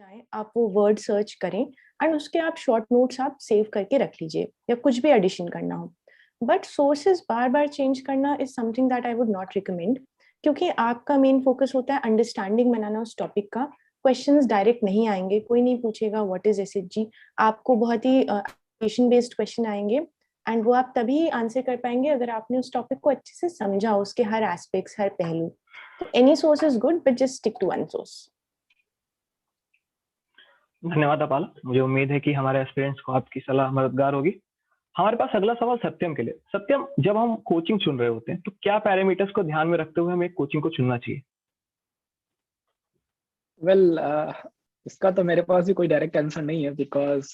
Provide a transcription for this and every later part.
जाएं, आप वो वर्ड सर्च करें एंड उसके आप शॉर्ट नोट्स आप सेव करके रख लीजिए या कुछ भी एडिशन करना हो। बट सोर्सेज बार बार चेंज करना is something that I would not recommend, क्योंकि आपका मेन फोकस होता है अंडरस्टैंडिंग बनाना उस टॉपिक का। क्वेश्चंस डायरेक्ट नहीं आएंगे, कोई नहीं पूछेगा व्हाट इज एसएचजी। आपको बहुत ही एप्लीकेशन बेस्ड क्वेश्चन आएंगे एंड वो आप तभी आंसर कर पाएंगे अगर आपने उस टॉपिक को अच्छे से समझा, उसके हर एस्पेक्ट्स, हर पहलू। तो any source is good but just stick to one source. धन्यवाद अपाला, मुझे उम्मीद है कि हमारे एस्पिरेंट्स को आपकी सलाह मददगार होगी। हमारे पास अगला सवाल सत्यम के लिए। सत्यम, जब हम कोचिंग चुन रहे होते हैं तो क्या पैरामीटर्स को ध्यान में रखते हुए हमें कोचिंग को चुनना चाहिए? वेल, इसका तो मेरे पास भी कोई डायरेक्ट आंसर नहीं है, बिकॉज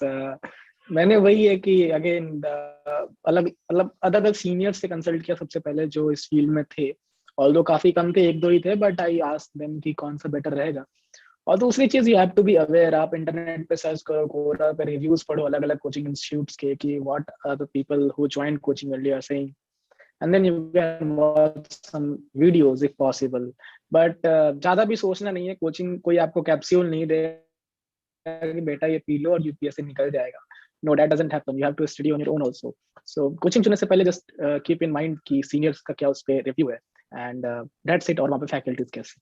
मैंने वही है कि अगेन अलग मतलब अलग अलग सीनियर से कंसल्ट किया सबसे पहले जो इस फील्ड में थे। ऑल्दो काफी कम थे, एक दो ही थे, बट आई आस्क्ड देम कि कौन सा बेटर रहेगा। और दूसरी चीज, you have to be aware. आप इंटरनेट पे सर्च करो, कोरा पे रिव्यूज पढ़ो अलग अलग कोचिंग इंस्टीट्यूट्स के कि what are the people who joined coaching earlier are saying, and then you can watch some videos if possible. But ज्यादा भी सोचना नहीं है। कोचिंग कोई आपको कैप्सूल नहीं देगा कि बेटा ये पी लो और यूपीएससी निकल जाएगा। No, that doesn't happen. You have to study on your own also. So coaching चुनने से पहले जस्ट कीप इन माइंड कि सीनियर्स का क्या उस पे रिव्यू है, एंड दैट्स इट। और वहाँ पे फैकल्टीज कैसे।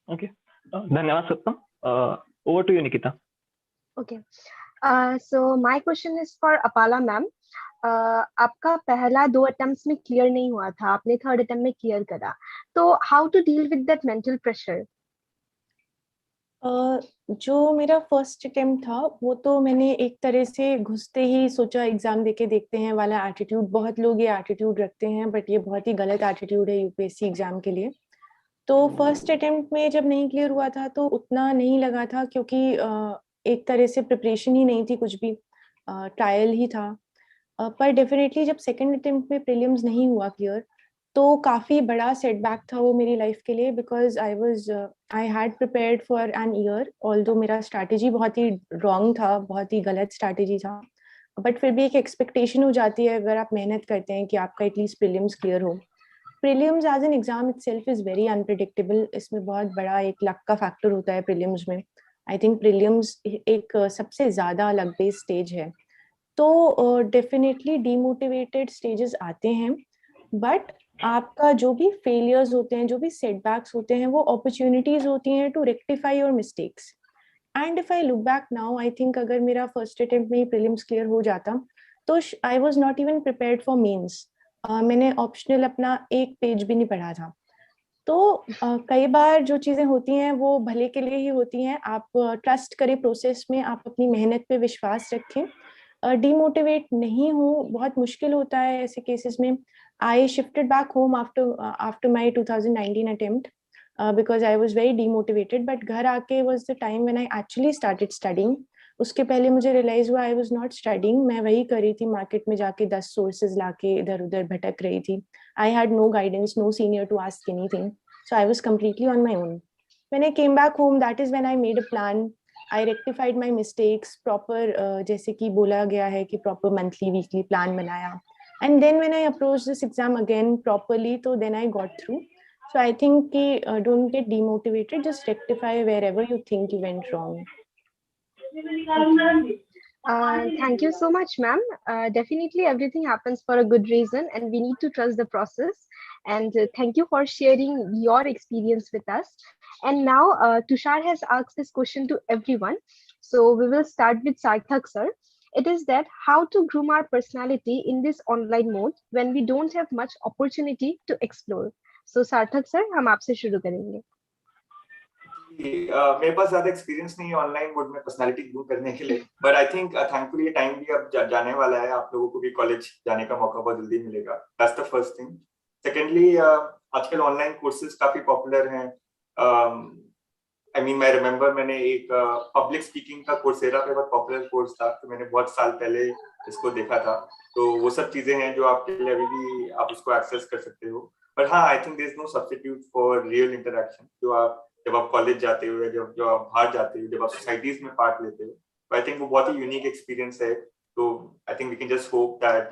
ओके, धन्यवाद Satyam. Over to you Nikita. Okay. So my question is for Apala ma'am. आपका पहला 2 अटेम्प्ट्स में क्लियर नहीं हुआ था, आपने थर्ड अटेम्प्ट में क्लियर करा, तो how to deal with that mental pressure? जो मेरा फर्स्ट अटेम्प्ट था वो तो मैंने एक तरह से घुसते ही सोचा एग्जाम देके देखते हैं वाला एटीट्यूड। बहुत लोग ये एटीट्यूड रखते हैं बट ये बहुत ही गलत एटीट्यूड है यूपीएससी एग्जाम के लिए। तो फर्स्ट अटेम्प्ट में जब नहीं क्लियर हुआ था तो उतना नहीं लगा था, क्योंकि एक तरह से प्रिपरेशन ही नहीं थी, कुछ भी ट्रायल ही था। पर डेफिनेटली जब सेकंड अटेम्प्ट में प्रीलिम्स नहीं हुआ क्लियर तो काफी बड़ा सेटबैक था वो मेरी लाइफ के लिए, because I had prepared for an year. Although मेरा स्ट्रैटेजी बहुत ही रॉन्ग था, बहुत ही गलत स्ट्रैटेजी था, बट फिर भी एक एक्सपेक्टेशन हो जाती है अगर आप मेहनत करते हैं कि आपका एटलीस्ट प्रीलिम्स क्लियर हो। Prelims as an exam itself is very unpredictable. इसमें बहुत बड़ा एक लक का फैक्टर होता है प्रीलिम्स में। आई थिंक प्रीलिम्स एक सबसे ज्यादा लक बेस्ड स्टेज है। तो डेफिनेटली डीमोटिवेटेड स्टेजेस आते हैं, बट आपका जो भी फेलियर्स होते हैं, जो भी सेटबैक्स होते हैं, वो अपॉर्चुनिटीज होती हैं to rectify your mistakes. And if I look back now, I think अगर मेरा फर्स्ट अटेम्प्ट में ही प्रीलिम्स क्लियर हो जाता तो I was not even prepared for mains. मैंने ऑप्शनल अपना एक पेज भी नहीं पढ़ा था। तो कई बार जो चीजें होती हैं वो भले के लिए ही होती हैं। आप ट्रस्ट करें प्रोसेस में, आप अपनी मेहनत पे विश्वास रखें, डीमोटिवेट नहीं हो। बहुत मुश्किल होता है ऐसे केसेस में। I shifted back home after my 2019 attempt because I was very demotivated, but घर आके was the time when I actually started studying. उसके पहले मुझे रियलाइज हुआ आई वॉज नॉट स्टडिंग। मैं वही कर रही थी, मार्केट में जाके 10 सोर्सेज लाके इधर उधर भटक रही थी। I had no guidance, no senior to ask anything, so I was completely on my own. When I came back home, that is when I made a plan. I rectified my mistakes proper, जैसे कि बोला गया है कि proper monthly weekly plan बनाया, and then when I approached this exam again properly, so then I got through. So I think कि don't get demotivated, just rectify wherever you think you went wrong. Thank you so much, ma'am. Definitely everything happens for a good reason and we need to trust the process. And thank you for sharing your experience with us. And now Tushar has asked this question to everyone. So we will start with Sarthak sir. It is that how to groom our personality in this online mode when we don't have much opportunity to explore. So Sarthak sir, हम आपसे शुरू करेंगे। मेरे पास ज्यादा experience नहीं है online mode में personality grow करने के लिए, बट आई थिंक थैंकफुली ये टाइम भी अब जाने वाला है। आप लोगों को भी कॉलेज जाने का मौका बहुत जल्दी मिलेगा। That's the first thing. Secondly, आजकल ऑनलाइन कोर्सेज काफी पॉपुलर हैं। आई मीन मैं रिमेम्बर मैंने एक पब्लिक स्पीकिंग का कोर्सेरा पे बहुत पॉपुलर कोर्स था, तो मैंने बहुत साल पहले इसको देखा था। तो वो सब चीजें हैं जो आपके लिए अभी भी आप उसको एक्सेस कर सकते हो। बट हाँ, I think there is no substitute for real interaction. जो आप जब आप कॉलेज जाते हो या जब आप बाहर जाते हो, जब आप सोसाइटीज में पार्ट लेते हो, तो आई थिंक वो बहुत ही यूनिक एक्सपीरियंस है। तो I think we can just hope that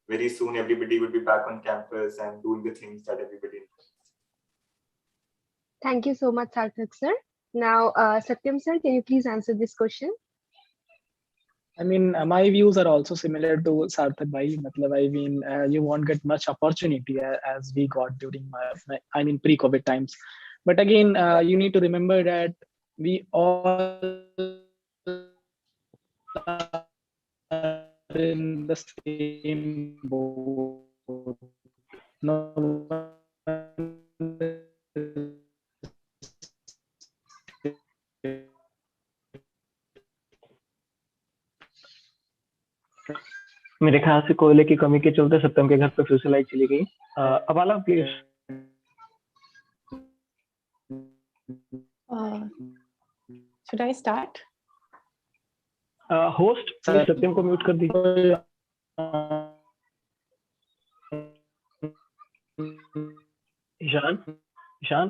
very soon everybody will be back on campus and doing the things that everybody. Thank you so much, Sarthak sir. Now, Satyam sir, can you please answer this question? I mean, my views are also similar to Sarthak bhai. Matlab, I mean, you won't get much opportunity as we got during I mean, pre-COVID times. But again, you need to remember that we all are in the same boat. No one मेरे ख्याल से कोयले की कमी के चलते सत्यम के घर पे फिर से लाइट चली गई। Apala please. Should I start? Host Satyam को म्यूट कर दीजिए। Ishaan, Ishaan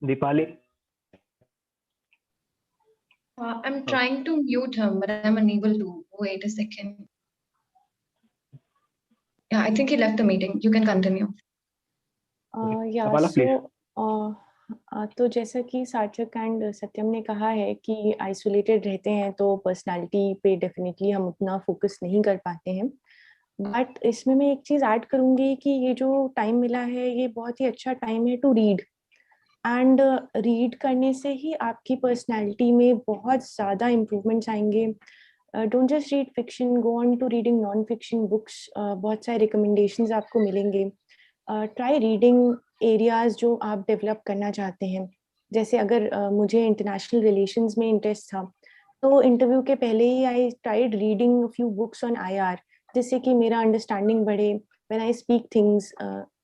Deepali. I'm trying to mute him, but I'm unable to. Wait a second. Yeah, I think he left the meeting. You can continue. Yeah, Apala so please. तो जैसा कि सार्थक and सत्यम ने कहा है कि आइसोलेटेड रहते हैं तो पर्सनालिटी पे डेफिनेटली हम उतना फोकस नहीं कर पाते हैं, बट इसमें मैं एक चीज़ ऐड करूँगी कि ये जो टाइम मिला है ये बहुत ही अच्छा टाइम है टू रीड, एंड रीड करने से ही आपकी पर्सनालिटी में बहुत ज़्यादा इम्प्रूवमेंट्स आएंगे। Don't just read fiction, go on to reading non fiction books, बहुत सारे रिकमेंडेशंस आपको मिलेंगे। ट्राई रीडिंग एरियाज जो आप डेवलप करना चाहते हैं। जैसे अगर मुझे इंटरनेशनल रिलेशंस में इंटरेस्ट था तो इंटरव्यू के पहले ही I tried reading few books on IR, जिससे कि मेरा अंडरस्टैंडिंग बढ़े। व्हेन आई स्पीक थिंग्स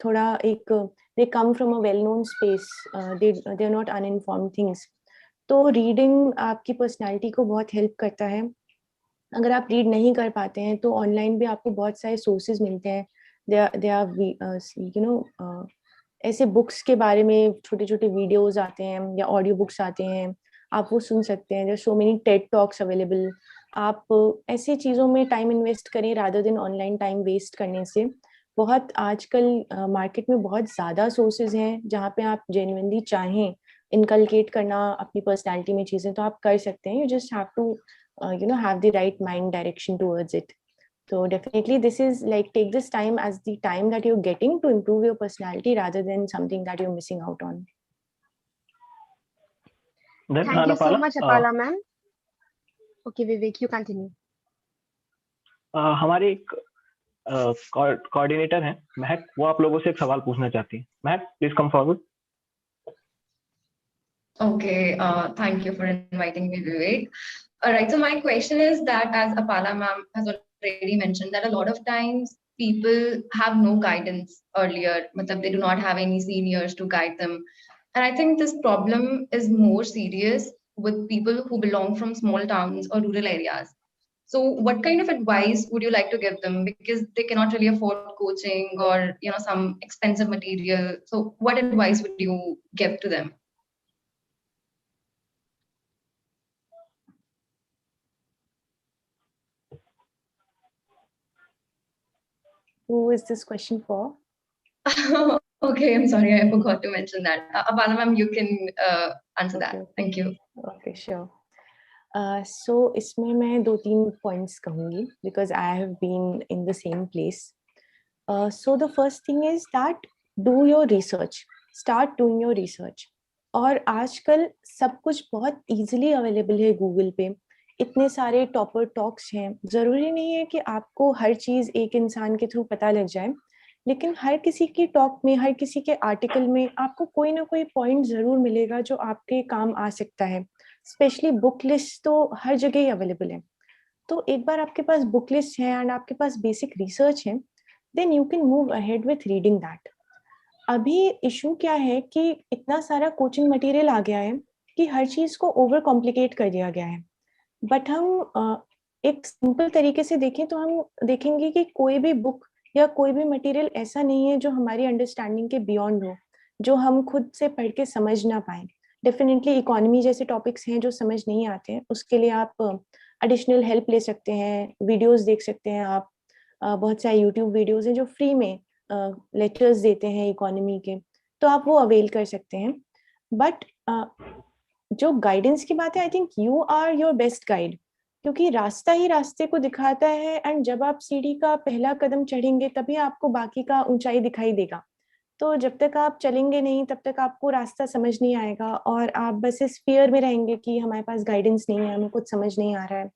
थोड़ा एक they come from a well known space, they are not uninformed things. तो रीडिंग आपकी पर्सनैलिटी को बहुत हेल्प करता है। अगर आप रीड नहीं कर पाते हैं तो ऑनलाइन भी आपको बहुत सारे सोर्सेज मिलते हैं। दे आर यू नो ऐसे बुक्स के बारे में छोटे छोटे वीडियोस आते हैं या ऑडियो बुक्स आते हैं, आप वो सुन सकते हैं। There so many TED talks available. आप ऐसी चीज़ों में टाइम इन्वेस्ट करें rather than online time waste करने से। बहुत आजकल मार्केट में बहुत ज़्यादा सोर्सेज हैं जहाँ पे आप जेन्युइनली चाहें इनकलकेट करना अपनी पर्सनैलिटी में चीज़ें तो आप कर सकते हैं। You just have to have the right mind direction towards it. So definitely this is like, take this time as the time that you're getting to improve your personality rather than something that you're missing out on. Thank you so much, Apala ma'am. Okay, Vivek, you continue. हमारे एक coordinator हैं महक, वो आप लोगों से एक सवाल पूछना चाहती हैं। महक please come forward. Okay, thank you for inviting me, Vivek. All right, so my question is that, as Apala ma'am has already mentioned, that a lot of times people have no guidance earlier, matlab they do not have any seniors to guide them. And I think this problem is more serious with people who belong from small towns or rural areas. So what kind of advice would you like to give them? Because they cannot really afford coaching or, some expensive material. So what advice would you give to them? Who is this question for? Okay, I'm sorry, I forgot to mention that. Apala ma'am, you can answer that. Thank you. Okay, sure. So इसमें मैं 2-3 points कहूँगी because I have been in the same place. So the first thing is that do your research. Start doing your research. और आजकल सब कुछ बहुत easily available है Google पे। इतने सारे टॉपर टॉक्स हैं, ज़रूरी नहीं है कि आपको हर चीज़ एक इंसान के थ्रू पता लग जाए, लेकिन हर किसी की टॉक में, हर किसी के आर्टिकल में आपको कोई ना कोई पॉइंट ज़रूर मिलेगा जो आपके काम आ सकता है। स्पेशली बुक लिस्ट तो हर जगह ही अवेलेबल है। तो एक बार आपके पास बुक लिस्ट है एंड आपके पास बेसिक रिसर्च है, then you can move ahead with reading that. अभी इशू क्या है कि इतना सारा कोचिंग मटेरियल आ गया है कि हर चीज़ को ओवर कॉम्प्लिकेट कर दिया गया है। बट हम एक सिंपल तरीके से देखें तो हम देखेंगे कि कोई भी बुक या कोई भी मटेरियल ऐसा नहीं है जो हमारी अंडरस्टैंडिंग के बियॉन्ड हो, जो हम खुद से पढ़ के समझ ना पाए। डेफिनेटली इकोनॉमी जैसे टॉपिक्स हैं जो समझ नहीं आते हैं, उसके लिए आप एडिशनल हेल्प ले सकते हैं, वीडियोस देख सकते हैं आप। बहुत सारे यूट्यूब वीडियोस हैं जो फ्री में लेक्चर्स देते हैं इकोनॉमी के, तो आप वो अवेल कर सकते हैं। बट जो गाइडेंस की बात है, I think you are your best guide, क्योंकि रास्ता ही रास्ते को दिखाता है, एंड जब आप सीढ़ी का पहला कदम चढ़ेंगे तभी आपको बाकी का ऊंचाई दिखाई देगा। तो जब तक आप चलेंगे नहीं तब तक आपको रास्ता समझ नहीं आएगा, और आप बस इस फियर में रहेंगे कि हमारे पास गाइडेंस नहीं है, हमें कुछ समझ नहीं आ रहा है।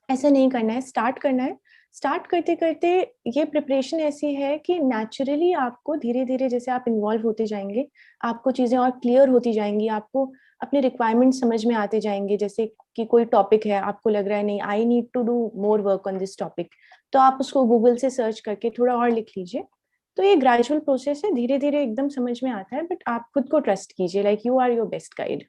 ऐसा नहीं करना है, स्टार्ट करना है। स्टार्ट करते करते ये प्रिपरेशन ऐसी है कि नेचुरली आपको धीरे धीरे जैसे आप इन्वॉल्व होते जाएंगे, आपको चीज़ें और क्लियर होती जाएंगी, आपको अपने रिक्वायरमेंट समझ में आते जाएंगे। जैसे कि कोई टॉपिक है, आपको लग रहा है नहीं, I need to do more work on this topic, तो आप उसको गूगल से सर्च करके थोड़ा और लिख लीजिए। तो ये ग्रेजुअल प्रोसेस है, धीरे धीरे एकदम समझ में आता है, बट आप खुद को ट्रस्ट कीजिए, like you are your best guide.